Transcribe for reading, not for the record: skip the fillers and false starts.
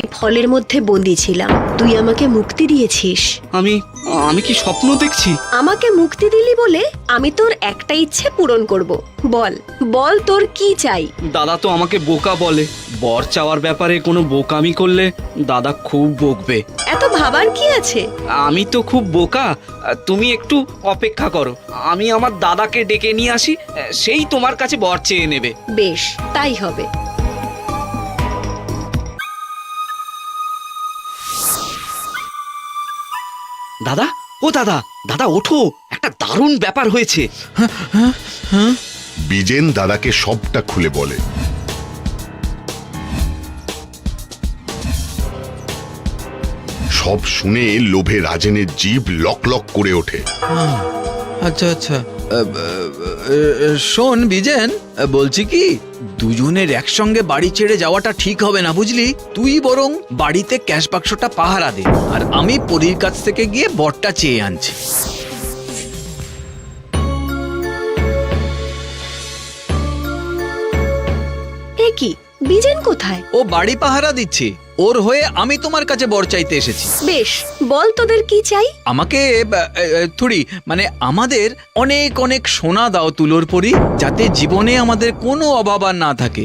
এই ফলের মধ্যে বন্দি ছিলাম, তুই আমাকে মুক্তি দিয়েছিস। আমি আমি কি স্বপ্ন দেখছি? আমাকে মুক্তি দিলি বলে আমি তোর একটা ইচ্ছে পূরণ করব। বল বল তোর কি চাই? দাদা তো আমাকে বোকা বলে। বর চাওয়ার ব্যাপারে কোনো বোকামি করলে দাদা খুব বকবে। এত ভাবার কি আছে? আমি তো খুব বোকা। তুমি একটু অপেক্ষা করো, আমি আমার দাদাকে ডেকে নিয়ে আসি, সেই তোমার কাছে বর চেয়ে নেবে। বেশ, তাই হবে। দাদা, ও দাদা, দাদা ওঠো, একটা দারুণ ব্যাপার হয়েছে। বিজেন দাদাকে সবটা খুলে বলে। সব শুনে লোভে রাজেনের জিভ লক লক করে ওঠে। আচ্ছা আচ্ছা, শোন বিজেন, বলছি কি, দুজনের একসঙ্গে বাড়ি ছেড়ে যাওয়াটা ঠিক হবে না, বুঝলি? তুই বরং বাড়িতে ক্যাশ বাক্সটা পাহারা দে, আর আমি পরীর কাছ থেকে গিয়ে বরটা চেয়ে আনছি। এ কি, বিজেন কোথায়? ও বাড়ি পাহারা দিচ্ছে, ওর হয়ে আমি তোমার কাছে বর চাইতে এসেছি। বেশ, বল তোদের কি চাই? আমাকে থুড়ি মানে আমাদের অনেক অনেক সোনা দাও তুলোর পরি, যাতে জীবনে আমাদের কোনো অভাব আর না থাকে।